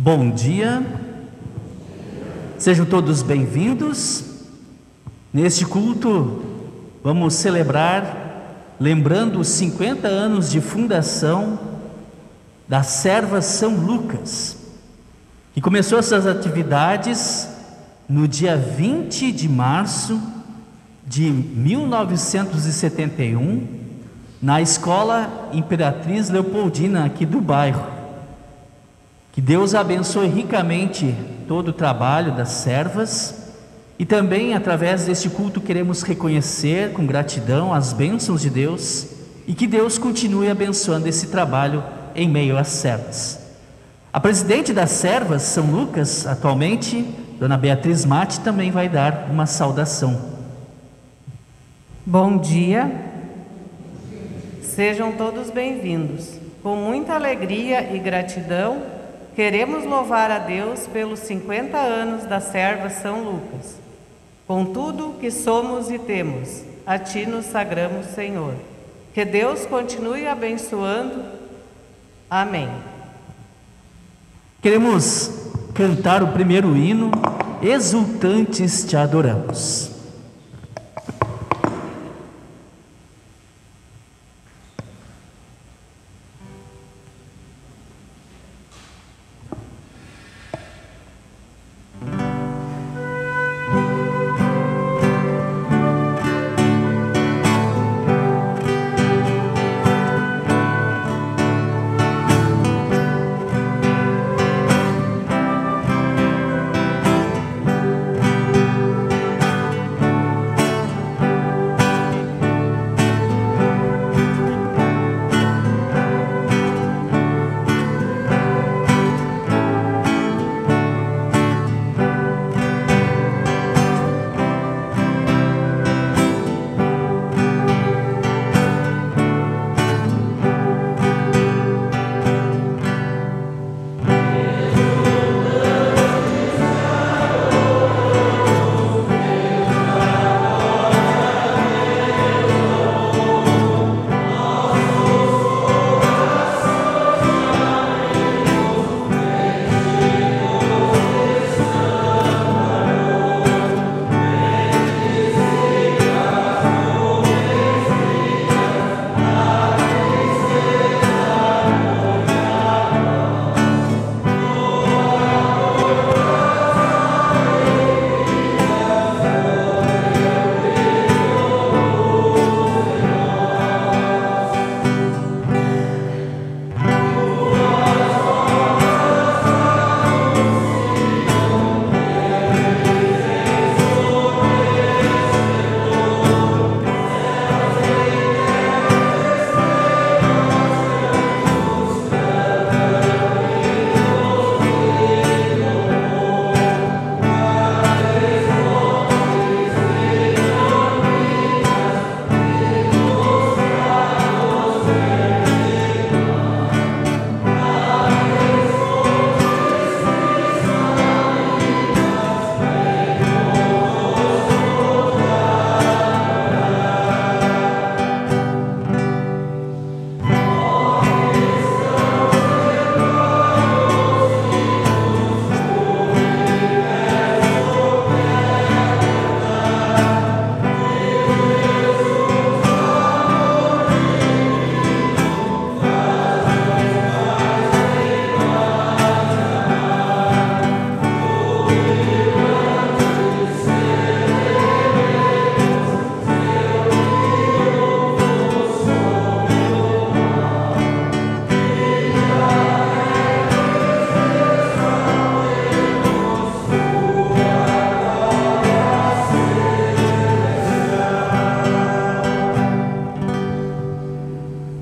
Bom dia, sejam todos bem-vindos. Neste culto vamos celebrar, lembrando os 50 anos de fundação da Servas São Lucas, que começou essas atividades no dia 20 de março de 1971, na Escola Imperatriz Leopoldina, aqui do bairro. Que Deus abençoe ricamente todo o trabalho das servas, e também através deste culto queremos reconhecer com gratidão as bênçãos de Deus, e que Deus continue abençoando esse trabalho em meio às servas. A presidente das servas São Lucas, atualmente, Dona Beatriz Mate, também vai dar uma saudação. Bom dia, sejam todos bem-vindos. Com muita alegria e gratidão, queremos louvar a Deus pelos 50 anos da Serva São Lucas. Com tudo que somos e temos, a Ti nos sagramos, Senhor. Que Deus continue abençoando. Amém. Queremos cantar o primeiro hino, Exultantes Te Adoramos.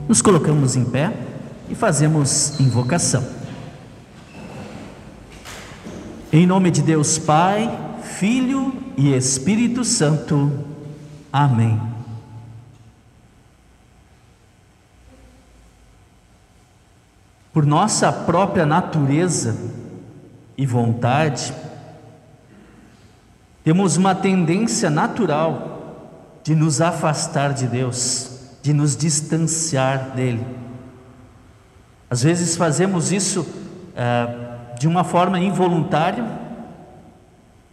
Nos colocamos em pé e fazemos invocação. Em nome de Deus Pai, Filho e Espírito Santo. Amém. Por nossa própria natureza e vontade, temos uma tendência natural de nos afastar de Deus, de nos distanciar dele. Às vezes fazemos isso de uma forma involuntária,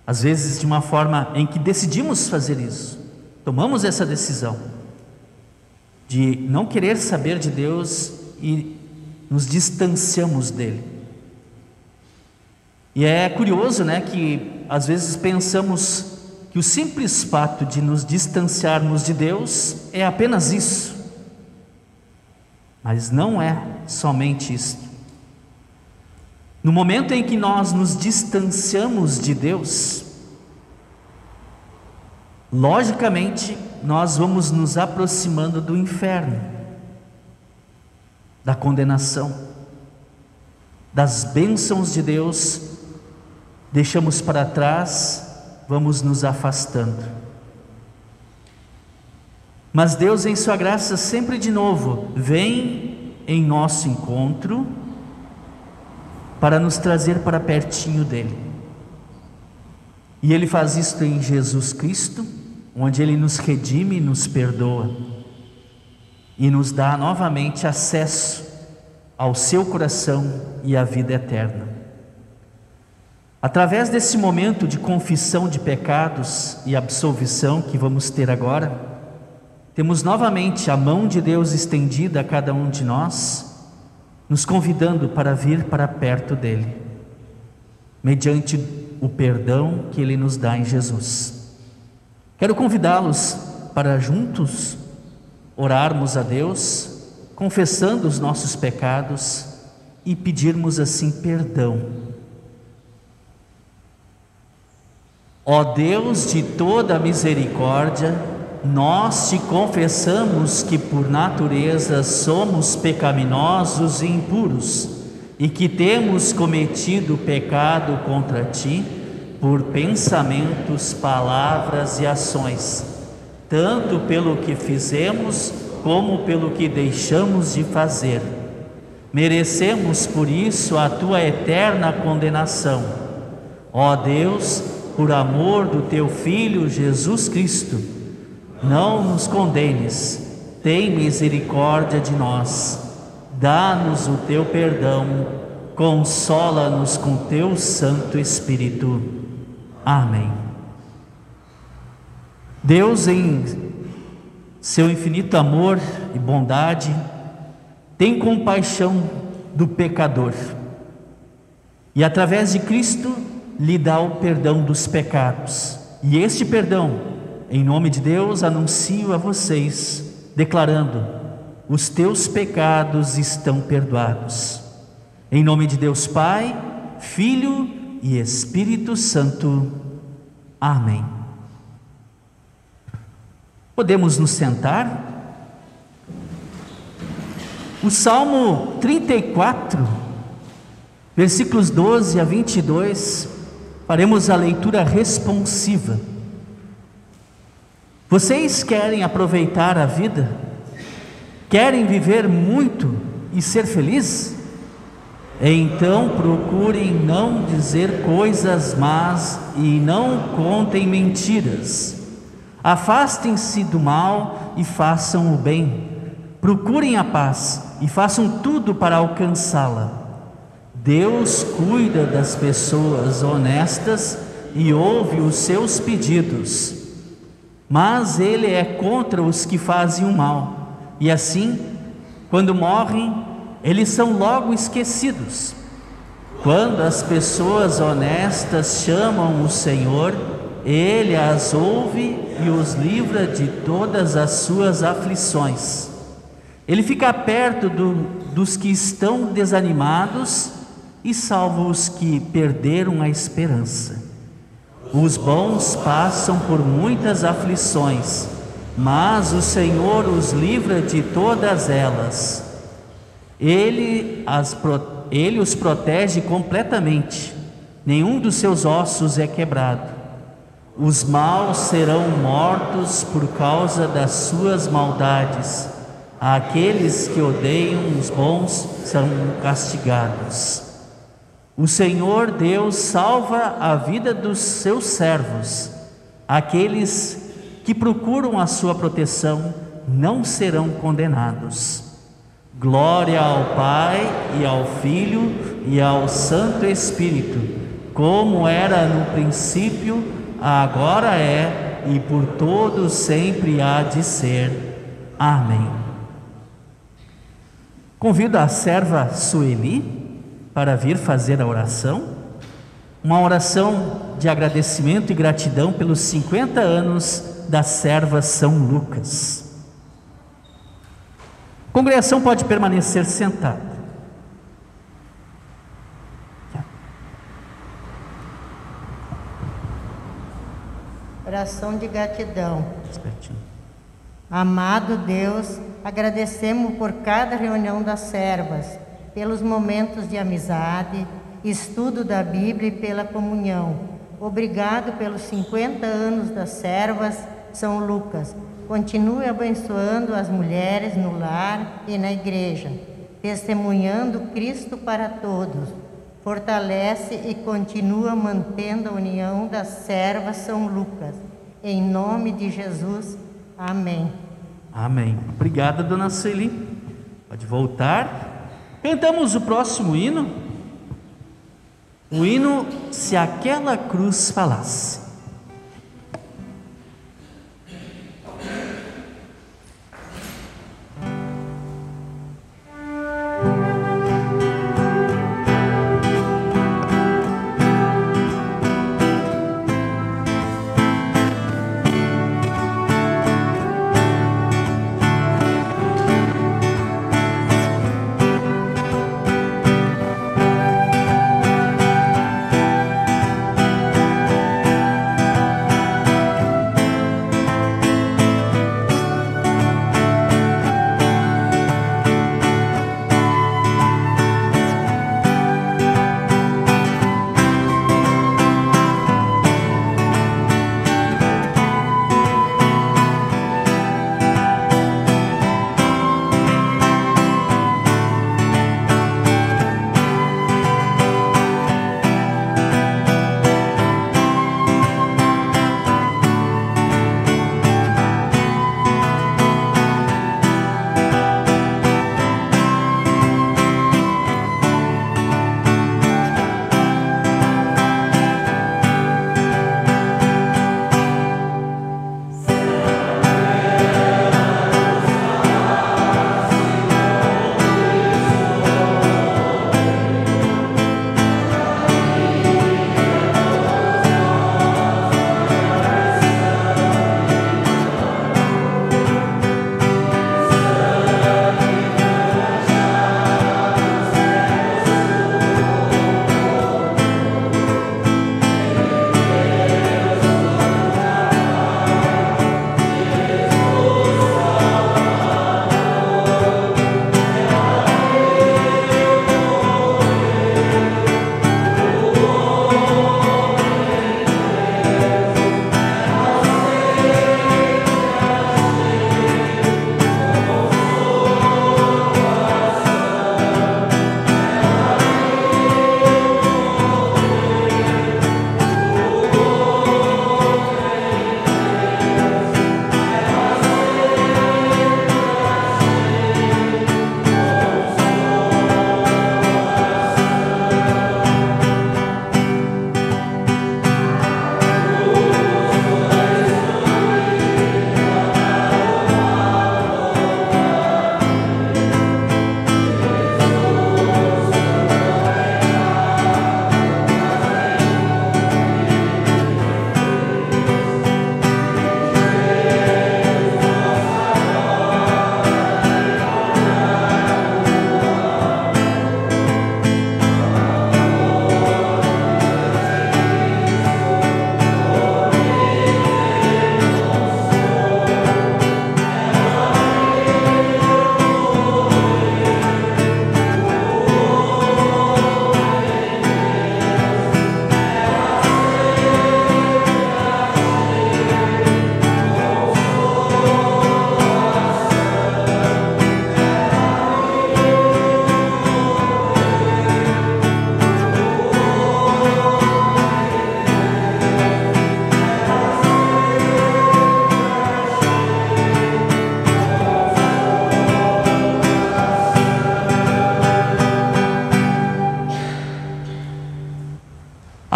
às vezes de uma forma em que decidimos fazer isso, tomamos essa decisão de não querer saber de Deus e nos distanciamos dele. E é curioso, né, que às vezes pensamos que o simples fato de nos distanciarmos de Deus é apenas isso, mas não é somente isso. No momento em que nós nos distanciamos de Deus, logicamente nós vamos nos aproximando do inferno, da condenação, das bênçãos de Deus, deixamos para trás, vamos nos afastando. Mas Deus, em sua graça, sempre de novo vem em nosso encontro para nos trazer para pertinho dele. E ele faz isto em Jesus Cristo, onde ele nos redime, nos perdoa e nos dá novamente acesso ao seu coração e à vida eterna. Através desse momento de confissão de pecados e absolvição que vamos ter agora, temos novamente a mão de Deus estendida a cada um de nós, nos convidando para vir para perto dele, mediante o perdão que ele nos dá em Jesus. Quero convidá-los para juntos orarmos a Deus, confessando os nossos pecados e pedirmos assim perdão. Ó Deus de toda misericórdia, nós te confessamos que por natureza somos pecaminosos e impuros e que temos cometido pecado contra ti por pensamentos, palavras e ações, tanto pelo que fizemos como pelo que deixamos de fazer. Merecemos por isso a tua eterna condenação. Ó Deus, por amor do teu Filho Jesus Cristo, não nos condenes, tem misericórdia de nós, dá-nos o teu perdão, consola-nos com teu Santo Espírito. Amém. Deus, em seu infinito amor e bondade, tem compaixão do pecador e através de Cristo lhe dá o perdão dos pecados. E este perdão, em nome de Deus, anuncio a vocês, declarando: os teus pecados estão perdoados. Em nome de Deus Pai, Filho e Espírito Santo. Amém. Podemos nos sentar? O Salmo 34, versículos 12 a 22, faremos a leitura responsiva. Vocês querem aproveitar a vida? Querem viver muito e ser felizes? Então procurem não dizer coisas más e não contem mentiras. Afastem-se do mal e façam o bem. Procurem a paz e façam tudo para alcançá-la. Deus cuida das pessoas honestas e ouve os seus pedidos, mas Ele é contra os que fazem o mal, e assim, quando morrem, eles são logo esquecidos. Quando as pessoas honestas chamam o Senhor, Ele as ouve e os livra de todas as suas aflições. Ele fica perto dos que estão desanimados e salva os que perderam a esperança. Os bons passam por muitas aflições, mas o Senhor os livra de todas elas. Ele os protege completamente, nenhum dos seus ossos é quebrado. Os maus serão mortos por causa das suas maldades. Aqueles que odeiam os bons são castigados. O Senhor Deus salva a vida dos seus servos. Aqueles que procuram a sua proteção não serão condenados. Glória ao Pai e ao Filho e ao Santo Espírito, como era no princípio, agora é e por todos sempre há de ser. Amém. Convido a serva Sueli para vir fazer a oração, uma oração de agradecimento e gratidão pelos 50 anos da serva São Lucas. A congregação pode permanecer sentada. Oração de gratidão. Amado Deus, agradecemos por cada reunião das servas, pelos momentos de amizade, estudo da Bíblia e pela comunhão. Obrigado pelos 50 anos das servas São Lucas. Continue abençoando as mulheres no lar e na igreja, testemunhando Cristo para todos. Fortalece e continua mantendo a união das servas São Lucas. Em nome de Jesus, amém. Amém. Obrigada, dona Sueli. Pode voltar. Cantamos o próximo hino. O hino Se Aquela Cruz Falasse.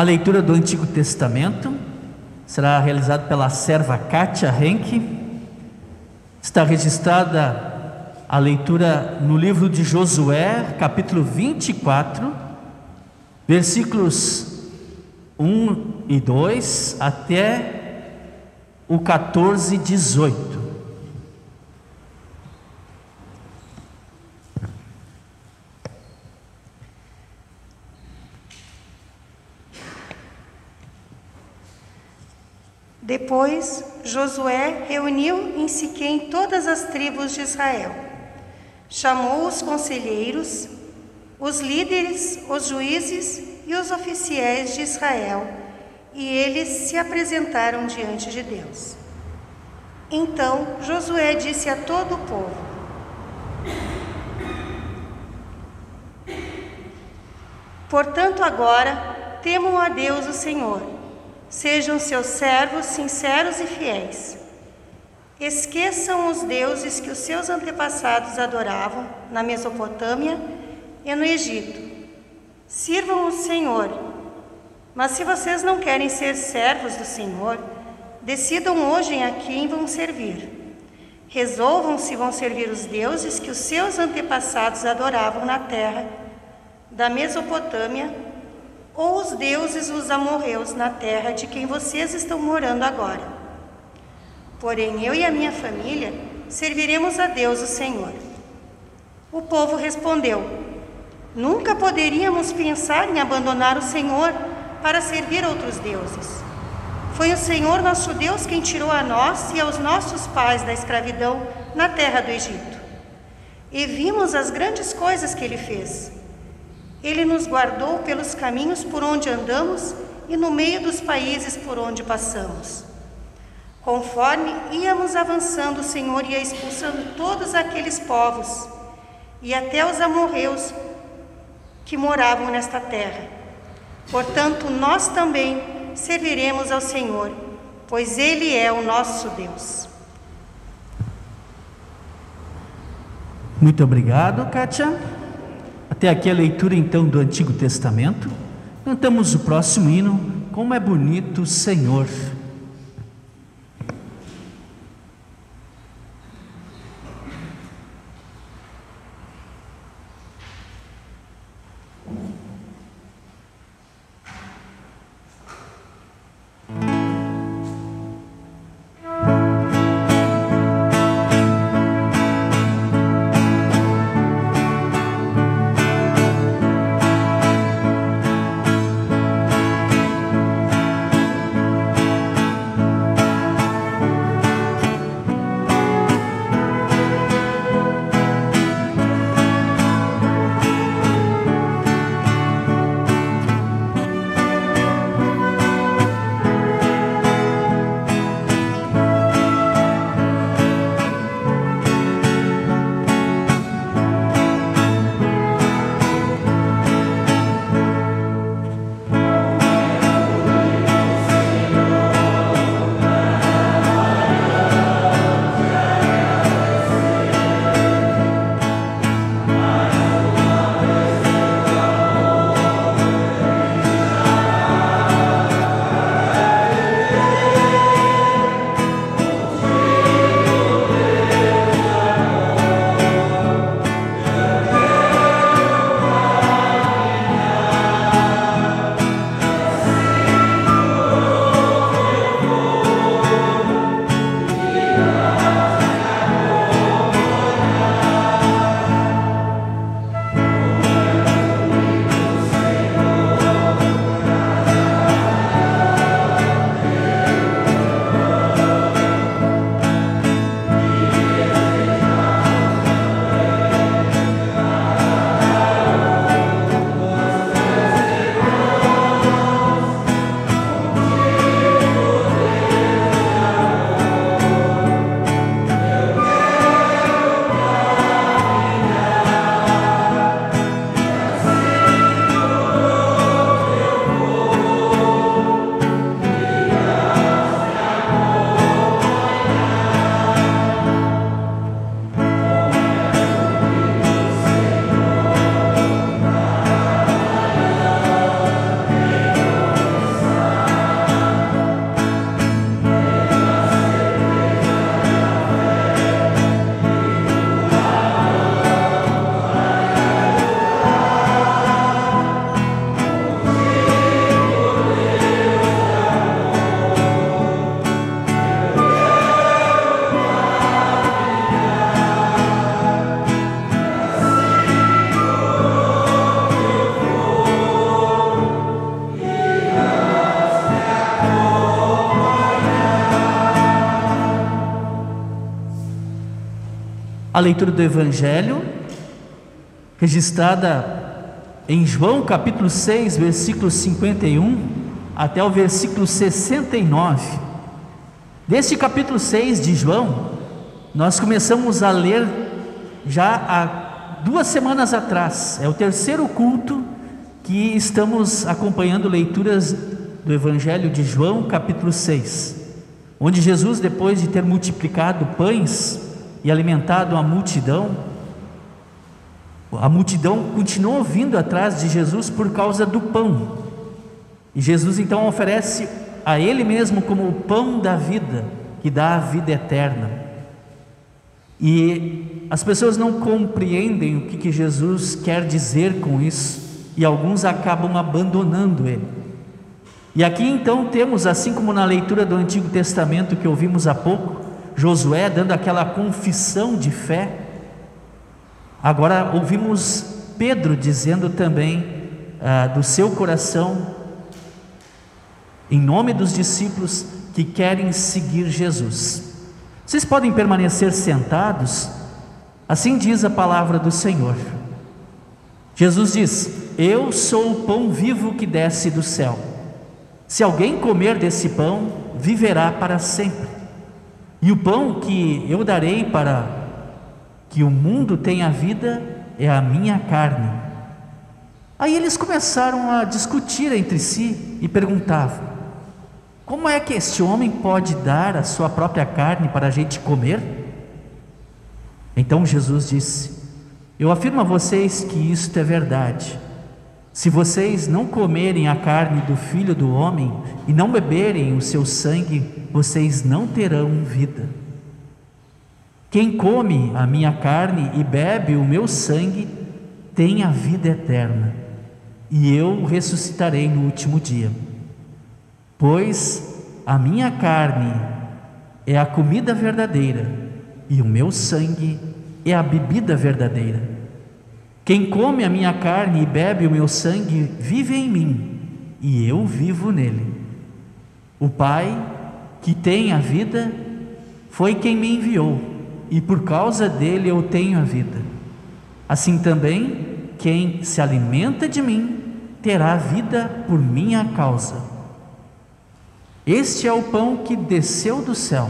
A leitura do Antigo Testamento será realizada pela serva Kátia Henke. Está registrada a leitura no livro de Josué, capítulo 24, versículos 1 e 2 até o 14, 18. Depois, Josué reuniu em Siquém todas as tribos de Israel. Chamou os conselheiros, os líderes, os juízes e os oficiais de Israel, e eles se apresentaram diante de Deus. Então, Josué disse a todo o povo: Portanto, agora, temam a Deus o Senhor. Sejam seus servos sinceros e fiéis. Esqueçam os deuses que os seus antepassados adoravam na Mesopotâmia e no Egito. Sirvam o Senhor. Mas se vocês não querem ser servos do Senhor, decidam hoje a quem vão servir. Resolvam se vão servir os deuses que os seus antepassados adoravam na terra da Mesopotâmia ou os deuses dos amorreus na terra de quem vocês estão morando agora. Porém, eu e a minha família serviremos a Deus o Senhor. O povo respondeu: Nunca poderíamos pensar em abandonar o Senhor para servir outros deuses. Foi o Senhor nosso Deus quem tirou a nós e aos nossos pais da escravidão na terra do Egito. E vimos as grandes coisas que Ele fez. Ele nos guardou pelos caminhos por onde andamos e no meio dos países por onde passamos. Conforme íamos avançando, o Senhor ia expulsando todos aqueles povos e até os amorreus que moravam nesta terra. Portanto, nós também serviremos ao Senhor, pois Ele é o nosso Deus. Muito obrigado, Kátia. Até aqui a leitura então do Antigo Testamento. Cantamos o próximo hino, Como é Bonito o Senhor. leitura do Evangelho, registrada em João capítulo 6, versículo 51 até o versículo 69. Deste capítulo 6 de João, nós começamos a ler já há 2 semanas atrás. É o terceiro culto que estamos acompanhando leituras do Evangelho de João capítulo 6, onde Jesus, depois de ter multiplicado pães e alimentado a multidão continuou vindo atrás de Jesus por causa do pão, e Jesus então oferece a Ele mesmo como o pão da vida, que dá a vida eterna. E as pessoas não compreendem o que Jesus quer dizer com isso, e alguns acabam abandonando Ele. E aqui então temos, assim como na leitura do Antigo Testamento que ouvimos há pouco, Josué dando aquela confissão de fé. Agora ouvimos Pedro dizendo também do seu coração, em nome dos discípulos que querem seguir Jesus. Vocês podem permanecer sentados. Assim diz a palavra do Senhor. Jesus diz: eu sou o pão vivo que desce do céu. Se alguém comer desse pão, viverá para sempre. E o pão que eu darei para que o mundo tenha vida é a minha carne. Aí eles começaram a discutir entre si e perguntavam: como é que este homem pode dar a sua própria carne para a gente comer? Então Jesus disse: eu afirmo a vocês que isto é verdade. Se vocês não comerem a carne do Filho do Homem e não beberem o seu sangue, vocês não terão vida. Quem come a minha carne e bebe o meu sangue tem a vida eterna, e eu o ressuscitarei no último dia. Pois a minha carne é a comida verdadeira e o meu sangue é a bebida verdadeira. Quem come a minha carne e bebe o meu sangue vive em mim, e eu vivo nele. O Pai, que tem a vida, foi quem me enviou, e por causa dele eu tenho a vida. Assim também, quem se alimenta de mim terá vida por minha causa. Este é o pão que desceu do céu.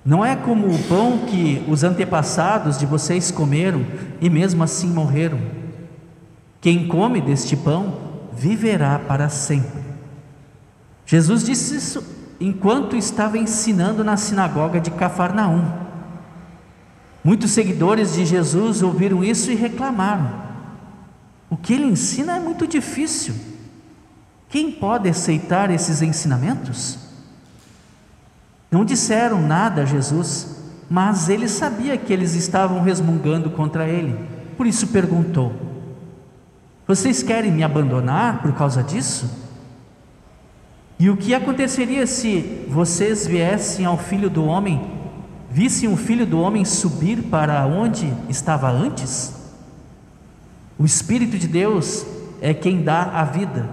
Não é como o pão que os antepassados de vocês comeram e mesmo assim morreram. Quem come deste pão viverá para sempre. Jesus disse isso enquanto estava ensinando na sinagoga de Cafarnaum. Muitos seguidores de Jesus ouviram isso e reclamaram: o que ele ensina é muito difícil. Quem pode aceitar esses ensinamentos? Não disseram nada a Jesus, mas ele sabia que eles estavam resmungando contra ele. Por isso perguntou: vocês querem me abandonar por causa disso? E o que aconteceria se vocês viessem ao Filho do Homem, vissem o Filho do Homem subir para onde estava antes? O Espírito de Deus é quem dá a vida,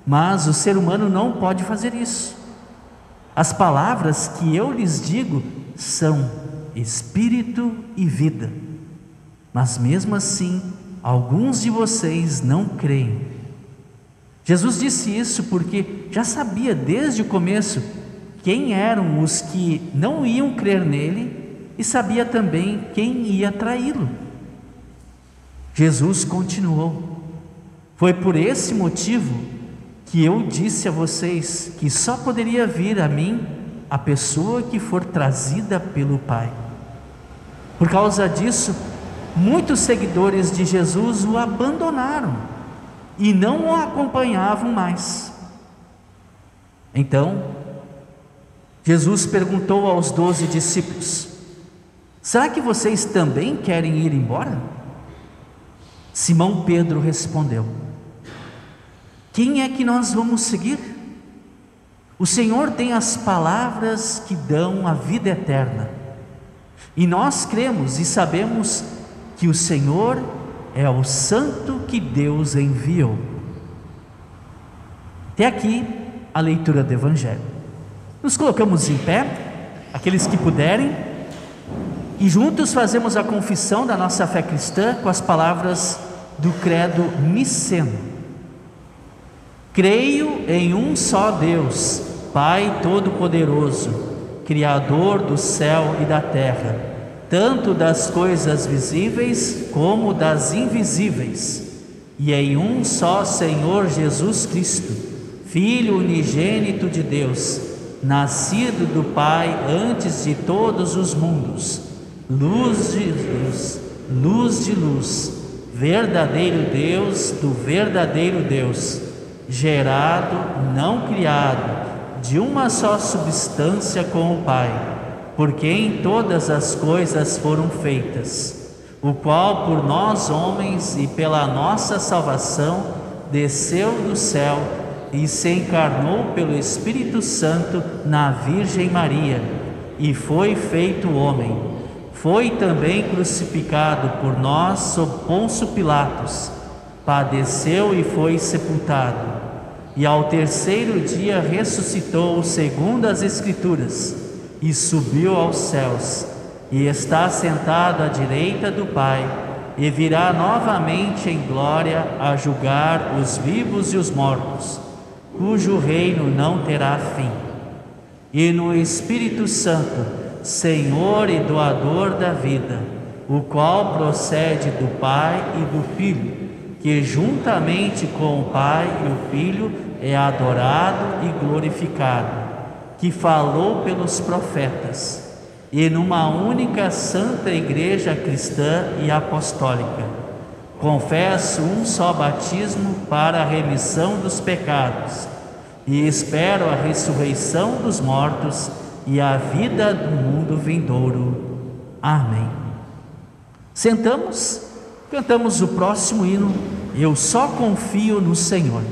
mas o ser humano não pode fazer isso. As palavras que eu lhes digo são espírito e vida, mas mesmo assim alguns de vocês não creem. Jesus disse isso porque já sabia desde o começo quem eram os que não iam crer nele e sabia também quem ia traí-lo. Jesus continuou: foi por esse motivo que eu disse a vocês que só poderia vir a mim a pessoa que for trazida pelo Pai. Por causa disso, muitos seguidores de Jesus o abandonaram e não o acompanhavam mais. Então, Jesus perguntou aos 12 discípulos: será que vocês também querem ir embora? Simão Pedro respondeu: quem é que nós vamos seguir? O Senhor tem as palavras que dão a vida eterna, e nós cremos e sabemos que o Senhor é o Santo que Deus enviou. Até aqui a leitura do Evangelho. Nos colocamos em pé, aqueles que puderem. e juntos fazemos a confissão da nossa fé cristã com as palavras do credo niceno. Creio em um só Deus, Pai Todo-Poderoso, Criador do céu e da terra, tanto das coisas visíveis como das invisíveis, e em um só Senhor Jesus Cristo, Filho unigênito de Deus, nascido do Pai antes de todos os mundos, luz de luz, verdadeiro Deus do verdadeiro Deus, gerado, não criado, de uma só substância com o Pai, por quem todas as coisas foram feitas, o qual por nós homens e pela nossa salvação desceu do céu e se encarnou pelo Espírito Santo na Virgem Maria e foi feito homem. Foi também crucificado por nós sob Pôncio Pilatos, padeceu e foi sepultado, e ao terceiro dia ressuscitou segundo as Escrituras, e subiu aos céus, e está sentado à direita do Pai, e virá novamente em glória a julgar os vivos e os mortos, cujo reino não terá fim. E no Espírito Santo, Senhor e doador da vida, o qual procede do Pai e do Filho, que juntamente com o Pai e o Filho é adorado e glorificado, que falou pelos profetas, e numa única santa igreja cristã e apostólica. Confesso um só batismo para a remissão dos pecados, e espero a ressurreição dos mortos e a vida do mundo vindouro. Amém. Sentamos, cantamos o próximo hino, Eu Só Confio no Senhor.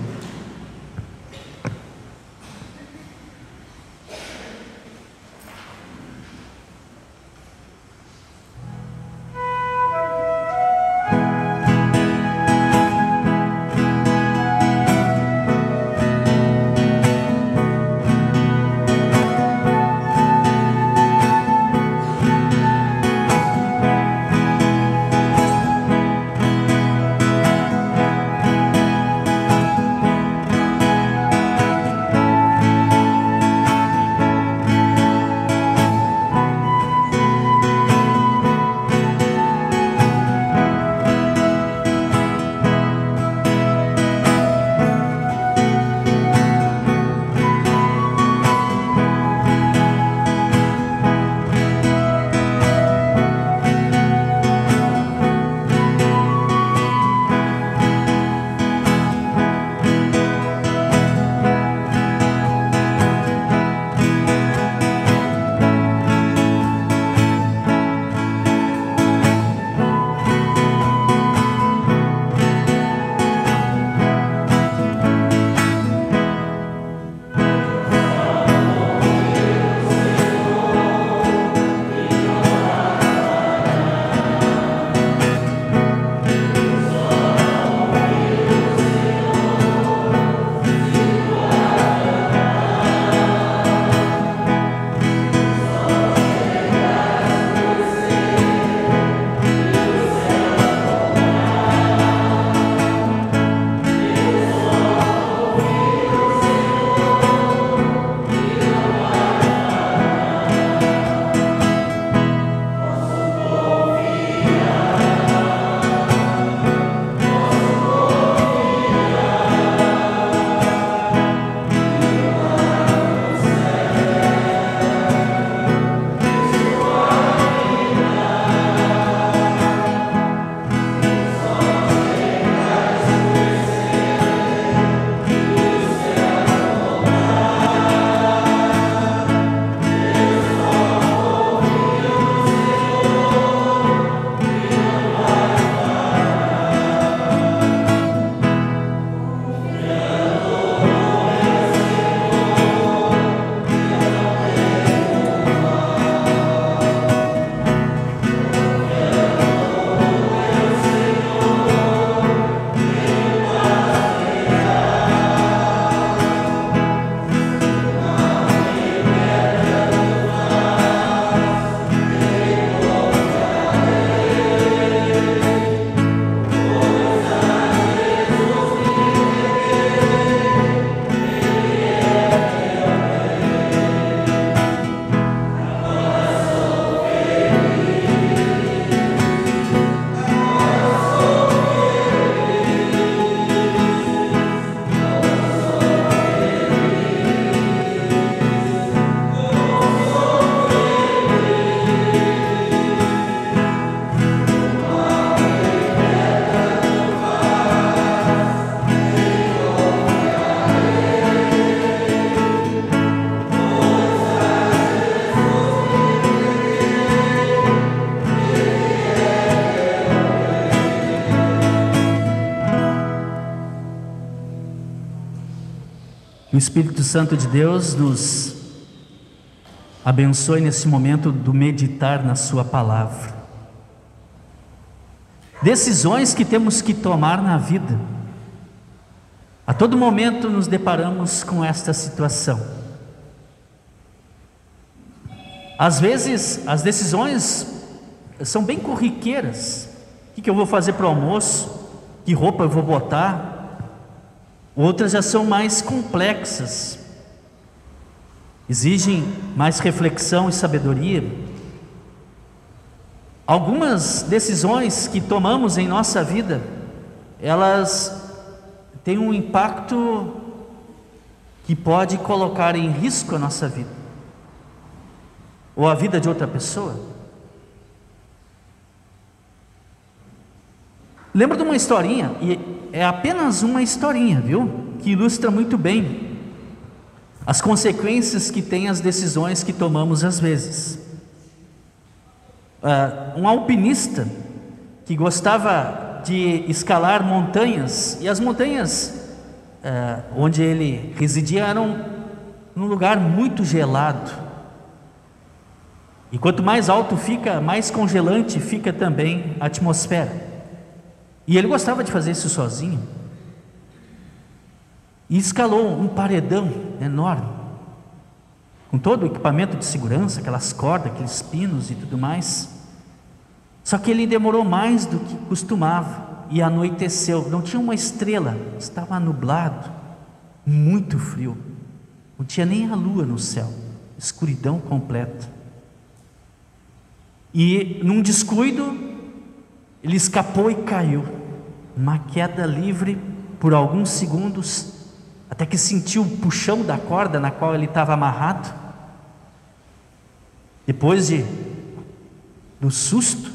o Espírito Santo de Deus nos abençoe nesse momento do meditar na sua palavra. Decisões que temos que tomar na vida. A todo momento nos deparamos com esta situação. Às vezes as decisões são bem corriqueiras. O que eu vou fazer para o almoço? Que roupa eu vou botar? Outras já são mais complexas, exigem mais reflexão e sabedoria. Algumas decisões que tomamos em nossa vida, elas têm um impacto que pode colocar em risco a nossa vida, ou a vida de outra pessoa. Lembro de uma historinha, e é apenas uma historinha, viu? Que ilustra muito bem as consequências que tem as decisões que tomamos às vezes. Um alpinista que gostava de escalar montanhas, e as montanhas onde ele residia eram num lugar muito gelado. E quanto mais alto fica, mais congelante fica também a atmosfera. E ele gostava de fazer isso sozinho. E escalou um paredão enorme, com todo o equipamento de segurança, aquelas cordas, aqueles pinos e tudo mais. Só que ele demorou mais do que costumava, e anoiteceu, não tinha uma estrela, estava nublado, muito frio, não tinha nem a lua no céu, escuridão completa. E num descuido, ele escapou e caiu, uma queda livre por alguns segundos, até que sentiu o puxão da corda na qual ele estava amarrado. Depois do susto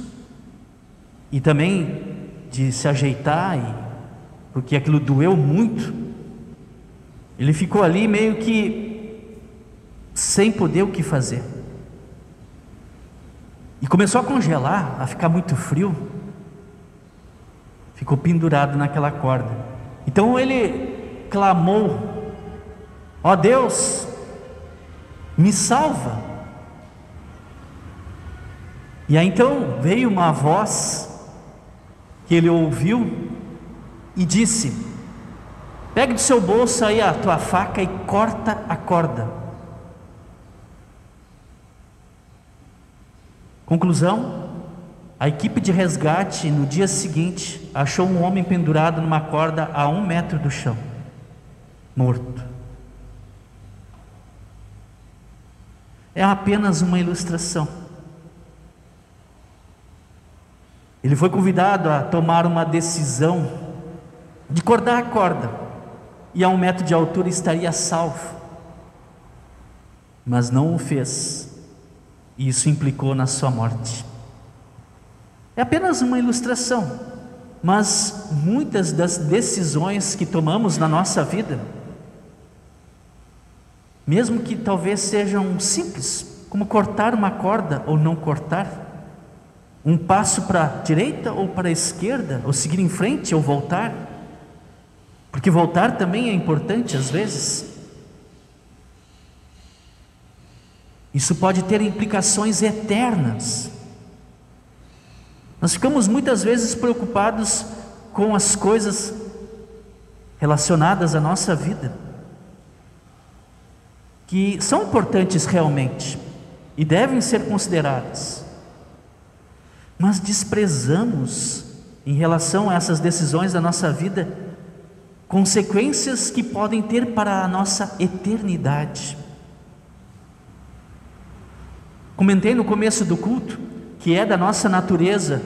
e também de se ajeitar, porque aquilo doeu muito, ele ficou ali meio que sem poder o que fazer, e começou a congelar, a ficar muito frio. Ficou pendurado naquela corda. Então ele clamou: ó Deus, me salva. E aí então veio uma voz que ele ouviu e disse: pegue do seu bolso aí a tua faca e corta a corda. Conclusão: a equipe de resgate no dia seguinte achou um homem pendurado numa corda a 1 metro do chão, morto. É apenas uma ilustração. Ele foi convidado a tomar uma decisão de cortar a corda, e a 1 metro de altura estaria salvo, mas não o fez, e isso implicou na sua morte. É apenas uma ilustração, mas muitas das decisões que tomamos na nossa vida, mesmo que talvez sejam simples, como cortar uma corda ou não cortar, um passo para a direita ou para a esquerda, ou seguir em frente ou voltar, porque voltar também é importante às vezes. Isso pode ter implicações eternas. Nós ficamos muitas vezes preocupados com as coisas relacionadas à nossa vida, que são importantes realmente e devem ser consideradas, mas desprezamos, em relação a essas decisões da nossa vida, consequências que podem ter para a nossa eternidade. Comentei no começo do culto que é da nossa natureza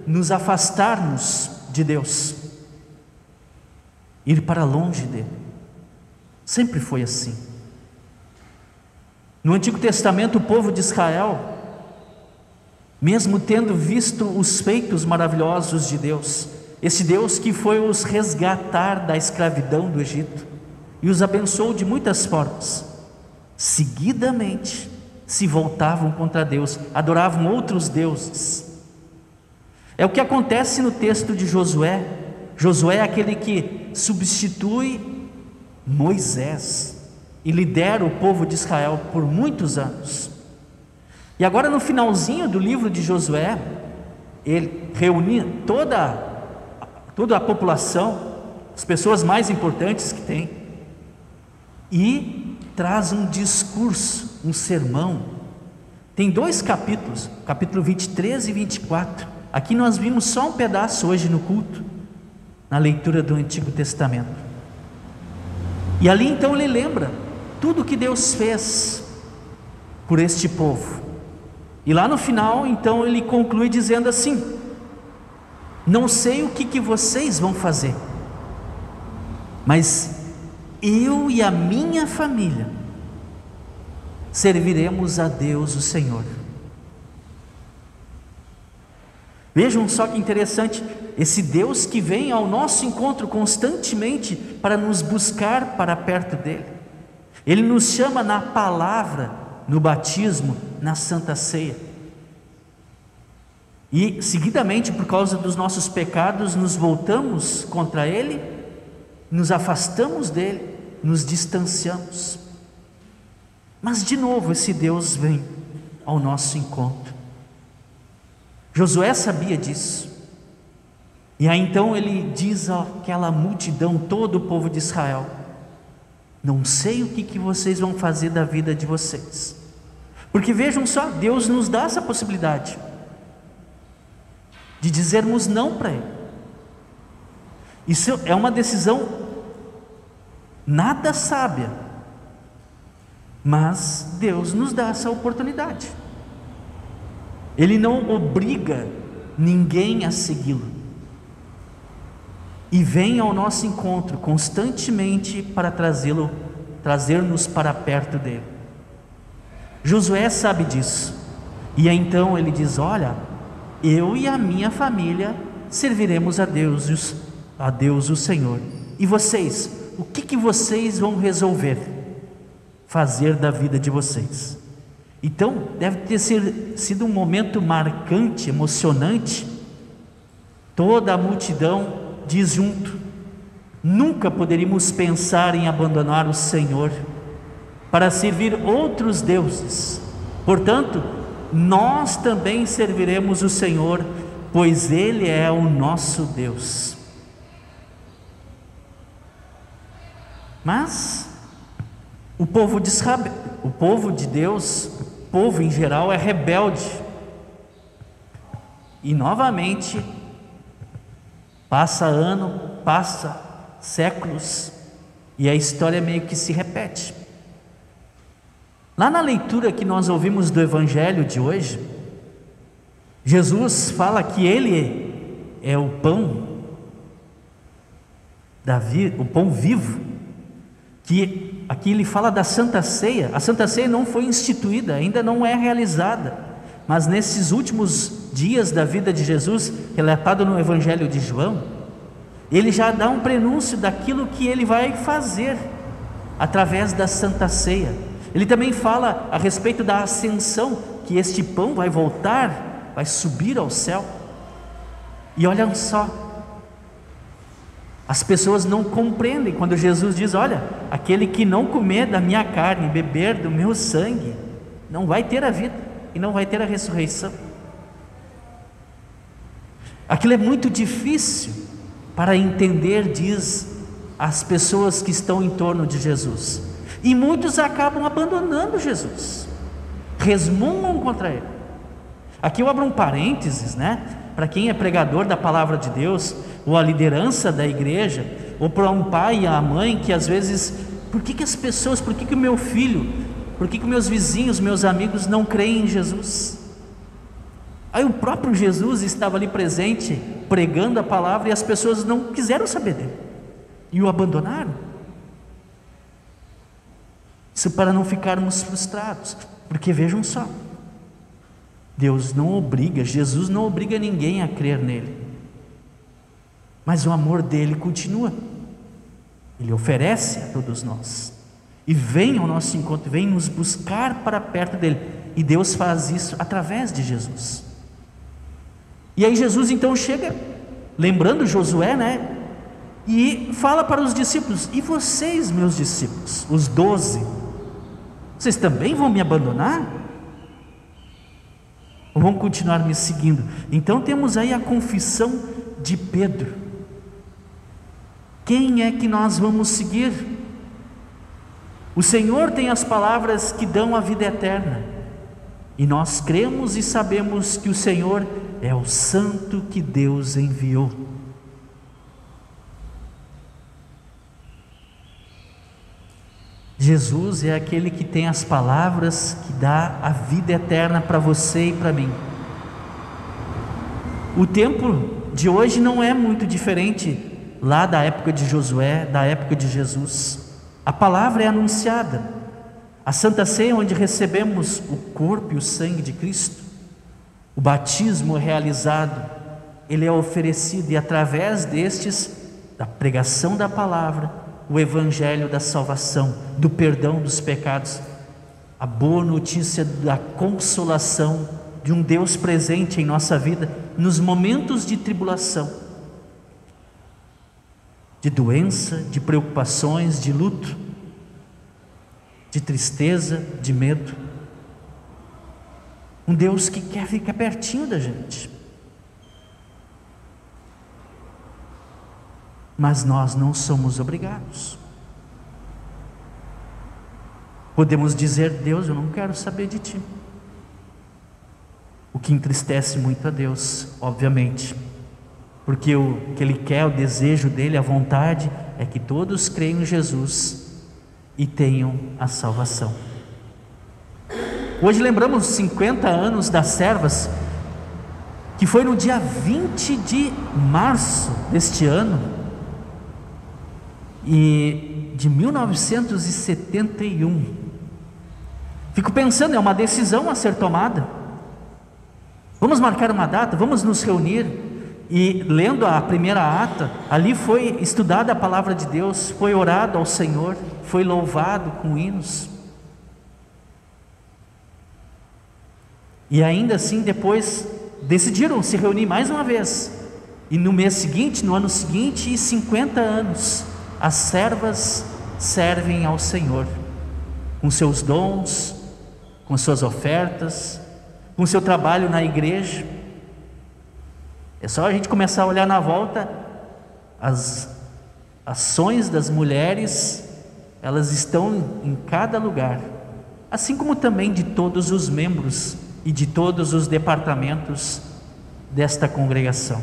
nos afastarmos de Deus, ir para longe dele. Sempre foi assim. No Antigo Testamento, o povo de Israel, mesmo tendo visto os feitos maravilhosos de Deus, esse Deus que foi os resgatar da escravidão do Egito e os abençoou de muitas formas, seguidamente se voltavam contra Deus, adoravam outros deuses. É o que acontece no texto de Josué. Josué é aquele que substitui Moisés e lidera o povo de Israel por muitos anos. E agora, no finalzinho do livro de Josué, ele reúne toda a população, as pessoas mais importantes que tem, e traz um discurso, um sermão. Tem 2 capítulos, capítulo 23 e 24. Aqui nós vimos só um pedaço hoje no culto, na leitura do Antigo Testamento. E ali então ele lembra tudo que Deus fez por este povo. E lá no final então ele conclui dizendo assim: não sei o que vocês vão fazer, mas eu e a minha família serviremos a Deus o Senhor. Vejam só que interessante, esse Deus que vem ao nosso encontro constantemente para nos buscar para perto dele. Ele nos chama na palavra, no batismo, na Santa Ceia. E seguidamente, por causa dos nossos pecados, nos voltamos contra ele, nos afastamos dele, nos distanciamos. Mas de novo esse Deus vem ao nosso encontro. Josué sabia disso. E aí então ele diz àquela multidão, todo o povo de Israel: não sei o que vocês vão fazer da vida de vocês. Porque vejam só, Deus nos dá essa possibilidade de dizermos não para ele. Isso é uma decisão nada sábia, mas Deus nos dá essa oportunidade. Ele não obriga ninguém a segui-lo, e vem ao nosso encontro constantemente para trazer-nos para perto dele. Josué sabe disso, e então ele diz: olha, eu e a minha família serviremos a Deus o Senhor. E vocês, o que vocês vão resolver fazer da vida de vocês? Então deve ter sido um momento marcante, emocionante. Toda a multidão diz junto: nunca poderíamos pensar em abandonar o Senhor para servir outros deuses. Portanto, nós também serviremos o Senhor, pois Ele é o nosso Deus. Mas o povo de Deus, o povo em geral, é rebelde. E novamente passa ano, passa séculos, e a história meio que se repete. Lá na leitura que nós ouvimos do Evangelho de hoje, Jesus fala que Ele é o pão o pão vivo, que aqui ele fala da Santa Ceia. A Santa Ceia não foi instituída, ainda não é realizada, mas nesses últimos dias da vida de Jesus, relatado no Evangelho de João, ele já dá um prenúncio daquilo que ele vai fazer através da Santa Ceia. Ele também fala a respeito da ascensão, que este pão vai voltar, vai subir ao céu. E olha só, as pessoas não compreendem quando Jesus diz: olha, aquele que não comer da minha carne, beber do meu sangue, não vai ter a vida e não vai ter a ressurreição. Aquilo é muito difícil para entender, diz as pessoas que estão em torno de Jesus, e muitos acabam abandonando Jesus, resmungam contra ele. Aqui eu abro um parênteses, para quem é pregador da palavra de Deus, ou a liderança da igreja, ou para um pai e a mãe que às vezes: por que as pessoas, por que o meu filho, por que meus vizinhos, meus amigos não creem em Jesus? Aí o próprio Jesus estava ali presente, pregando a palavra, e as pessoas não quiseram saber dele, e o abandonaram. Isso para não ficarmos frustrados, porque vejam só, Deus não obriga, Jesus não obriga ninguém a crer nele, mas o amor dele continua. Ele oferece a todos nós, e vem ao nosso encontro, vem nos buscar para perto dele, e Deus faz isso através de Jesus. E aí Jesus então chega, lembrando Josué, e fala para os discípulos: e vocês, meus discípulos, os 12, Vocês também vão me abandonar? Ou vão continuar me seguindo? Então temos aí a confissão de Pedro. Quem é que nós vamos seguir? O Senhor tem as palavras que dão a vida eterna, e nós cremos e sabemos que o Senhor é o Santo que Deus enviou. Jesus é aquele que tem as palavras que dá a vida eterna para você e para mim. O tempo de hoje não é muito diferente lá da época de Josué, da época de Jesus. A palavra é anunciada. A Santa Ceia, onde recebemos o corpo e o sangue de Cristo, o batismo é realizado, ele é oferecido, e através destes, da pregação da palavra, o evangelho da salvação, do perdão dos pecados, a boa notícia da consolação de um Deus presente em nossa vida nos momentos de tribulação, de doença, de preocupações, de luto, de tristeza, de medo. Um Deus que quer ficar pertinho da gente. Mas nós não somos obrigados. Podemos dizer: Deus, eu não quero saber de ti. O que entristece muito a Deus, obviamente, porque o que Ele quer, o desejo dEle, a vontade, é que todos creiam em Jesus e tenham a salvação. Hoje lembramos 50 anos das servas, que foi no dia 20 de março deste ano, e de 1971. Fico pensando, é uma decisão a ser tomada. Vamos marcar uma data, vamos nos reunir. E lendo a primeira ata, ali foi estudada a palavra de Deus, foi orado ao Senhor, foi louvado com hinos. E ainda assim depois decidiram se reunir mais uma vez. E no mês seguinte, no ano seguinte, e 50 anos, as servas servem ao Senhor, com seus dons, com suas ofertas, com seu trabalho na igreja. É só a gente começar a olhar na volta, as ações das mulheres, elas estão em cada lugar, assim como também de todos os membros e de todos os departamentos desta congregação.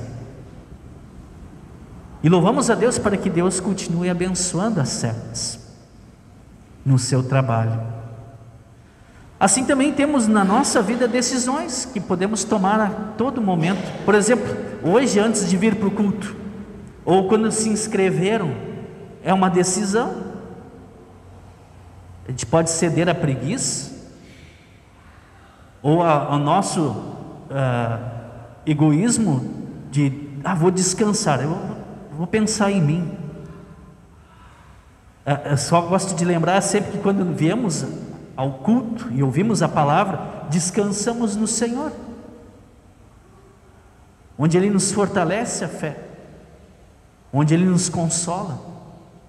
E louvamos a Deus para que Deus continue abençoando as servas no seu trabalho. Assim também temos na nossa vida decisões que podemos tomar a todo momento. Por exemplo, hoje antes de vir para o culto, ou quando se inscreveram, é uma decisão. A gente pode ceder à preguiça, ou ao nosso egoísmo de, vou descansar, eu vou pensar em mim. Eu só gosto de lembrar sempre que quando viemos ao culto e ouvimos a palavra, descansamos no Senhor, onde Ele nos fortalece a fé, onde Ele nos consola,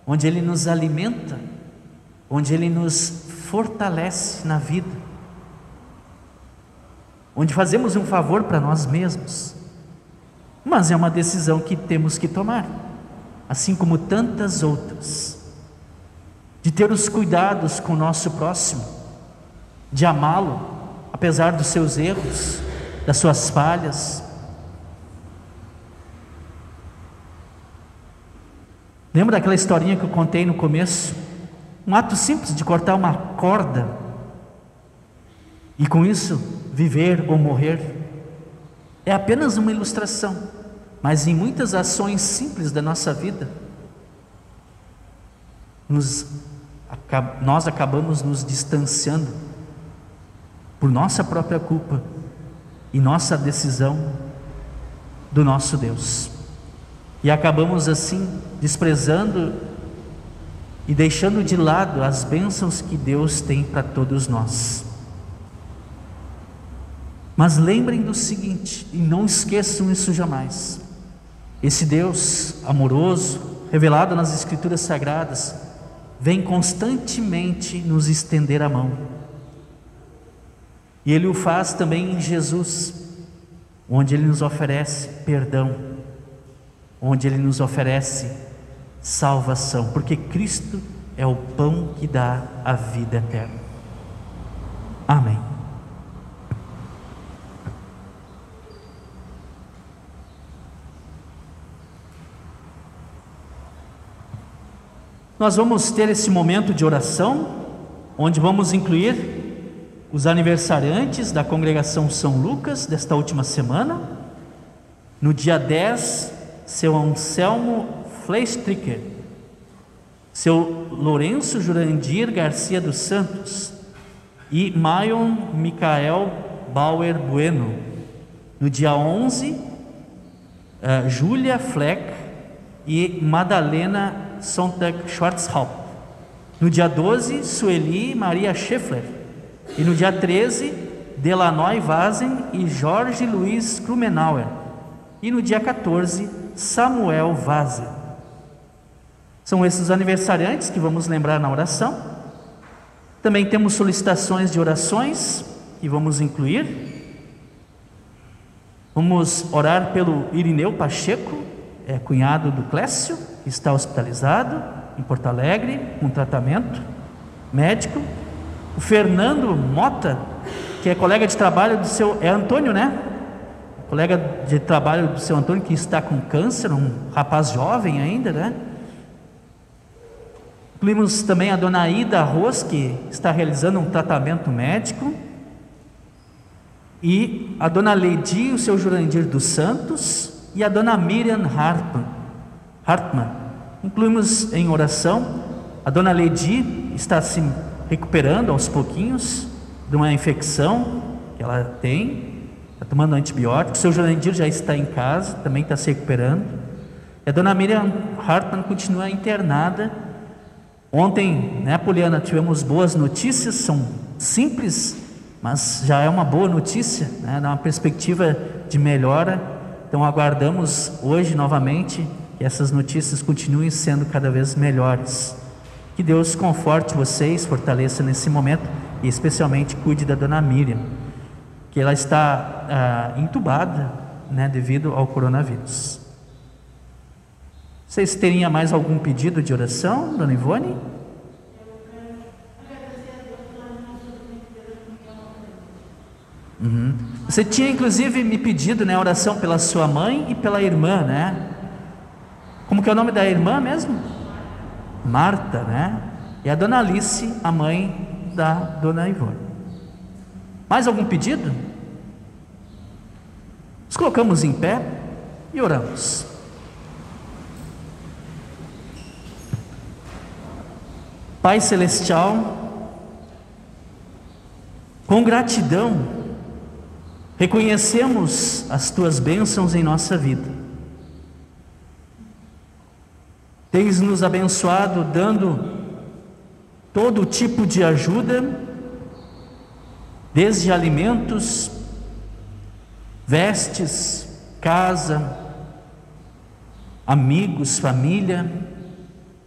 onde Ele nos alimenta, onde Ele nos fortalece na vida, onde fazemos um favor para nós mesmos. Mas é uma decisão que temos que tomar, assim como tantas outras, de ter os cuidados com o nosso próximo, de amá-lo, apesar dos seus erros, das suas falhas. Lembra daquela historinha que eu contei no começo? Um ato simples de cortar uma corda, e com isso viver ou morrer. É apenas uma ilustração, mas em muitas ações simples da nossa vida, nós acabamos nos distanciando por nossa própria culpa e nossa decisão do nosso Deus, e acabamos assim desprezando e deixando de lado as bênçãos que Deus tem para todos nós. Mas lembrem do seguinte, e não esqueçam isso jamais: esse Deus amoroso, revelado nas Escrituras Sagradas, vem constantemente nos estender a mão, E Ele o faz também em Jesus, onde Ele nos oferece perdão, onde Ele nos oferece salvação, porque Cristo é o pão que dá a vida eterna. Amém. Nós vamos ter esse momento de oração, onde vamos incluir os aniversariantes da congregação São Lucas desta última semana. No dia 10, seu Anselmo Fleistricker, seu Lourenço Jurandir Garcia dos Santos e Maion Micael Bauer Bueno. No dia 11, Júlia Fleck e Madalena Sontag Schwarzhaupt. No dia 12, Sueli Maria Scheffler. E no dia 13, Delanoy Vazen e Jorge Luiz Krumenauer. E no dia 14, Samuel Vazen. São esses aniversariantes que vamos lembrar na oração. Também temos solicitações de orações que vamos incluir. Vamos orar pelo Irineu Pacheco, cunhado do Clécio, que está hospitalizado em Porto Alegre, com tratamento médico. O Fernando Mota, que é colega de trabalho do seu... É Antônio, né? Colega de trabalho do seu Antônio, que está com câncer, um rapaz jovem ainda, né? Incluímos também a dona Ida Arroz, que está realizando um tratamento médico. E a dona Ledi, o seu Jurandir dos Santos, e a dona Miriam Hartmann. Incluímos em oração. A dona Ledi está se recuperando aos pouquinhos de uma infecção que ela tem, está tomando antibiótico. O seu Jurandir já está em casa, também está se recuperando. E a dona Miriam Hartmann continua internada. Ontem, né, Poliana, tivemos boas notícias, são simples, mas já é uma boa notícia, né, dá uma perspectiva de melhora. Então aguardamos hoje novamente que essas notícias continuem sendo cada vez melhores. Que Deus conforte vocês, fortaleça nesse momento e especialmente cuide da dona Miriam, que ela está entubada, né, devido ao coronavírus. Vocês teriam mais algum pedido de oração, dona Ivone? Você tinha inclusive me pedido, né, oração pela sua mãe e pela irmã, né? Como que é o nome da irmã mesmo? Marta, né? E a dona Alice, a mãe da dona Ivone. Mais algum pedido? Nos colocamos em pé e oramos. Pai Celestial, com gratidão, reconhecemos as Tuas bênçãos em nossa vida. Tens nos abençoado dando todo tipo de ajuda, desde alimentos, vestes, casa, amigos, família,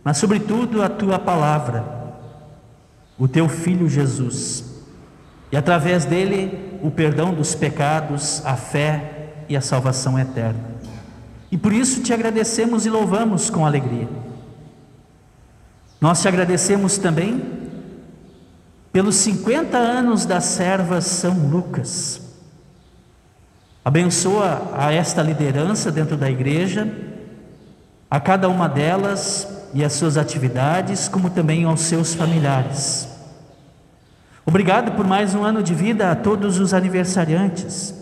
mas sobretudo a Tua palavra, o Teu Filho Jesus, e através dele o perdão dos pecados, a fé e a salvação eterna. E por isso te agradecemos e louvamos com alegria. Nós te agradecemos também pelos 50 anos das servas São Lucas. Abençoa a esta liderança dentro da igreja, a cada uma delas e as suas atividades, como também aos seus familiares. Obrigado por mais um ano de vida a todos os aniversariantes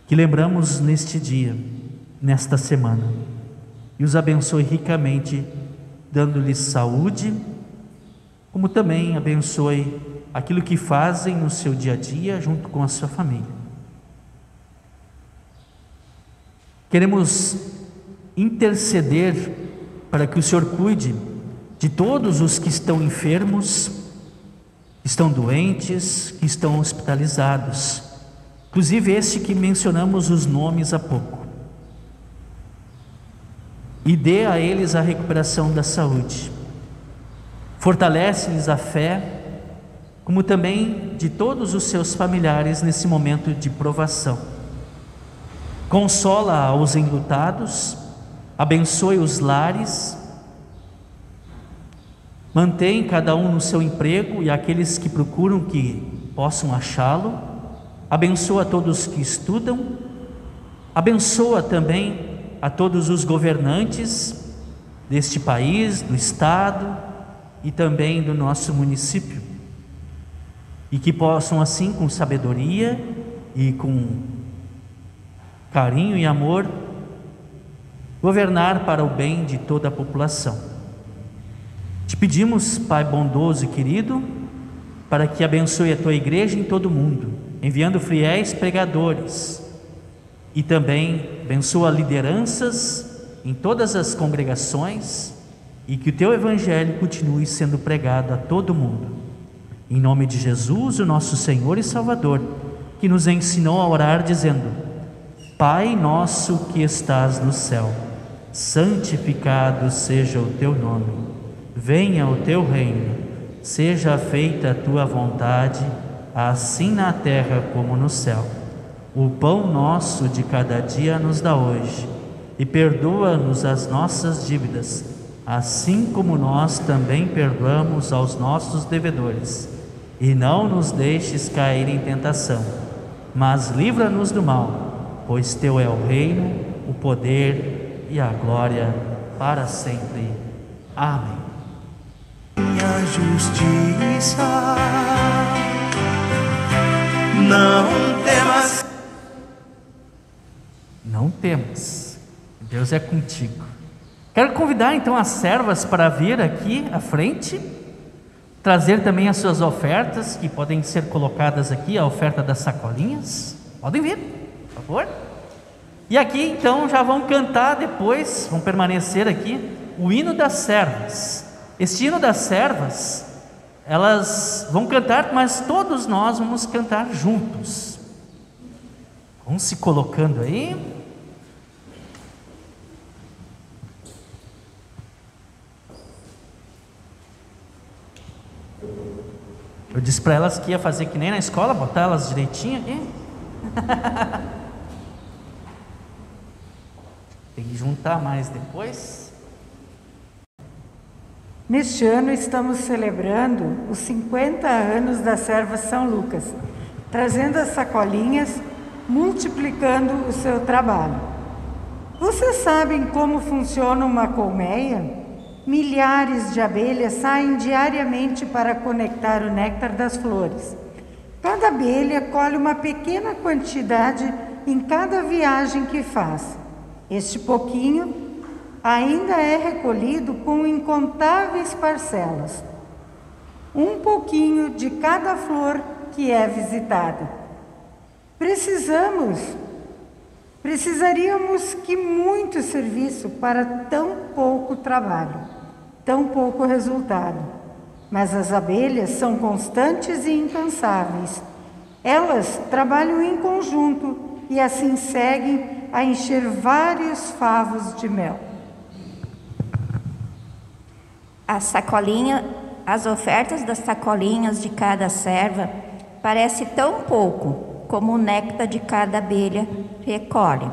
que lembramos neste dia, nesta semana, e os abençoe ricamente, dando-lhes saúde, como também abençoe aquilo que fazem no seu dia a dia junto com a sua família. Queremos interceder para que o Senhor cuide de todos os que estão enfermos, que estão doentes, que estão hospitalizados, inclusive este que mencionamos os nomes há pouco, e dê a eles a recuperação da saúde. Fortalece-lhes a fé como também de todos os seus familiares nesse momento de provação. Consola os enlutados, abençoe os lares, mantém cada um no seu emprego e aqueles que procuram que possam achá-lo, abençoa todos que estudam, abençoa também a todos os governantes deste país, do estado e também do nosso município, e que possam assim, com sabedoria e com carinho e amor, governar para o bem de toda a população. Te pedimos, Pai bondoso e querido, para que abençoe a tua igreja em todo o mundo, enviando fiéis pregadores, e também abençoa lideranças em todas as congregações, e que o teu evangelho continue sendo pregado a todo mundo. Em nome de Jesus, o nosso Senhor e Salvador, que nos ensinou a orar dizendo: Pai nosso que estás no céu, santificado seja o teu nome. Venha o teu reino, seja feita a tua vontade, assim na terra como no céu. O pão nosso de cada dia nos dá hoje, e perdoa-nos as nossas dívidas, assim como nós também perdoamos aos nossos devedores. E não nos deixes cair em tentação, mas livra-nos do mal, pois teu é o reino, o poder e a glória para sempre. Amém. Minha justiça, não temas. Não temas, Deus é contigo. Quero convidar então as servas para vir aqui à frente, trazer também as suas ofertas, que podem ser colocadas aqui, a oferta das sacolinhas. Podem vir, por favor. E aqui então já vão cantar depois, vão permanecer aqui, o hino das servas. Este hino das servas, elas vão cantar, mas todos nós vamos cantar juntos. Vão se colocando aí. Eu disse para elas que ia fazer que nem na escola, botar elas direitinho aqui. Tem que juntar mais depois. Neste ano estamos celebrando os 50 anos da Serva São Lucas, trazendo as sacolinhas, multiplicando o seu trabalho. Vocês sabem como funciona uma colmeia? Milhares de abelhas saem diariamente para conectar o néctar das flores. Cada abelha colhe uma pequena quantidade em cada viagem que faz. Este pouquinho ainda é recolhido com incontáveis parcelas. Um pouquinho de cada flor que é visitada. Precisaríamos que muito serviço para tão pouco trabalho, tão pouco resultado. Mas as abelhas são constantes e incansáveis. Elas trabalham em conjunto e assim seguem a encher vários favos de mel. As ofertas das sacolinhas de cada serva parece tão pouco como o néctar de cada abelha recolhe.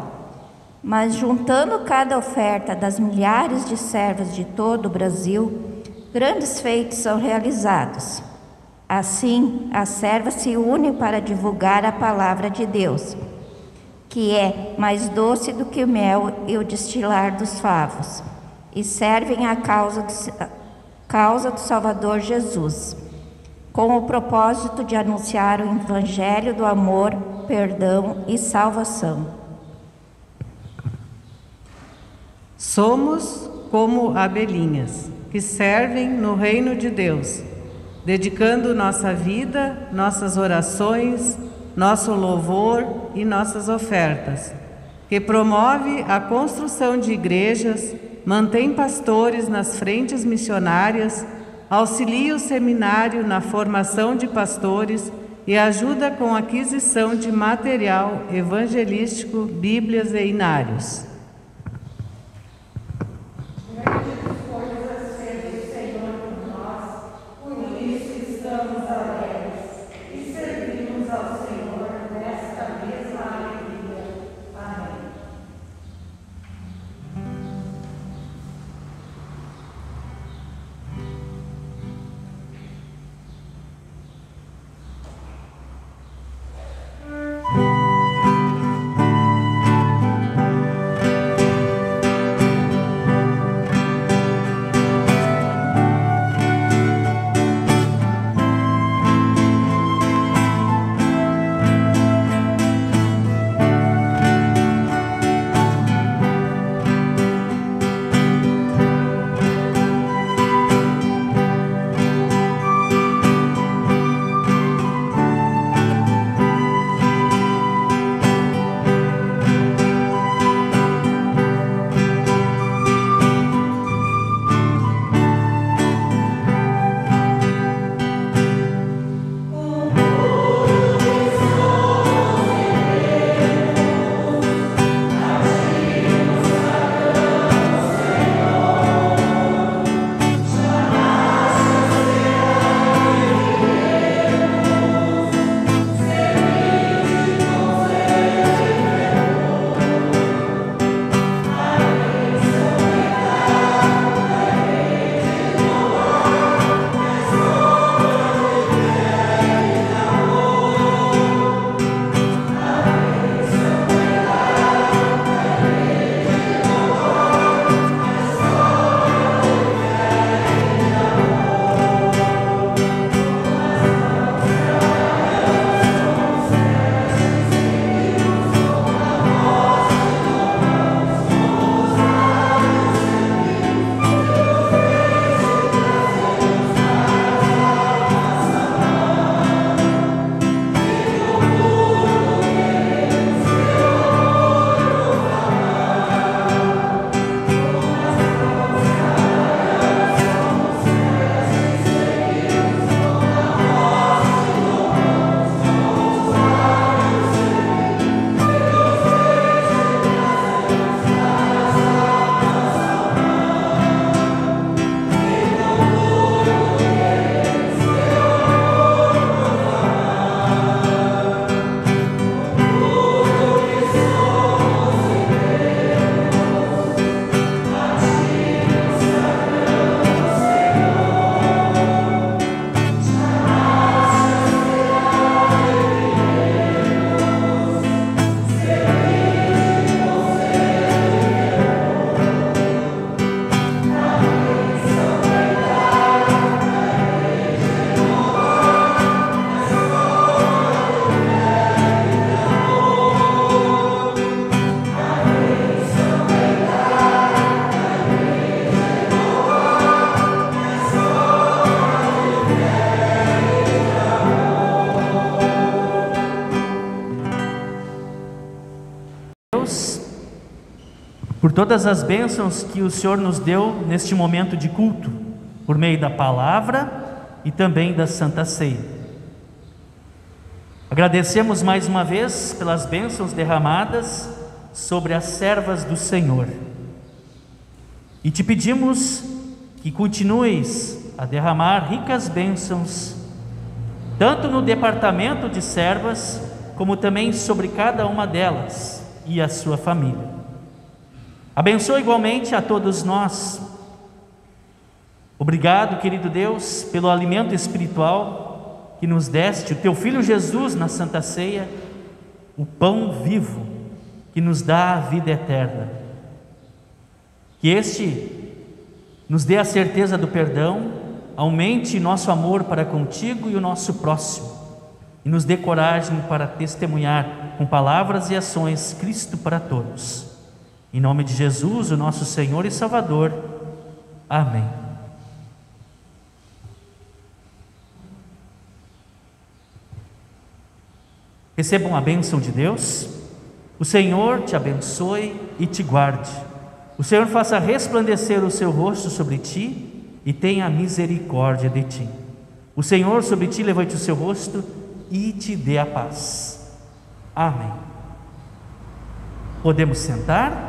Mas juntando cada oferta das milhares de servas de todo o Brasil, grandes feitos são realizados. Assim, as servas se unem para divulgar a palavra de Deus, que é mais doce do que o mel e o destilar dos favos, e servem à causa do Salvador Jesus, com o propósito de anunciar o Evangelho do amor, perdão e salvação. Somos como abelhinhas que servem no reino de Deus, dedicando nossa vida, nossas orações, nosso louvor e nossas ofertas, que promove a construção de igrejas, mantém pastores nas frentes missionárias, auxilia o seminário na formação de pastores e ajuda com a aquisição de material evangelístico, bíblias e inários. Grandes coisas fez o Senhor por nós, por isso estamos alegres. por todas as bênçãos que o Senhor nos deu neste momento de culto, por meio da palavra e também da Santa Ceia. Agradecemos mais uma vez pelas bênçãos derramadas sobre as servas do Senhor. E te pedimos que continues a derramar ricas bênçãos, tanto no departamento de servas, como também sobre cada uma delas e a sua família. Abençoa igualmente a todos nós. Obrigado, querido Deus, pelo alimento espiritual que nos deste, o teu Filho Jesus na Santa Ceia, o pão vivo que nos dá a vida eterna. Que este nos dê a certeza do perdão, aumente nosso amor para contigo e o nosso próximo, e nos dê coragem para testemunhar com palavras e ações Cristo para todos. Em nome de Jesus, o nosso Senhor e Salvador. Amém. Recebam a bênção de Deus. O Senhor te abençoe e te guarde. O Senhor faça resplandecer o seu rosto sobre ti e tenha misericórdia de ti. O Senhor sobre ti levante o seu rosto e te dê a paz. Amém. Podemos sentar?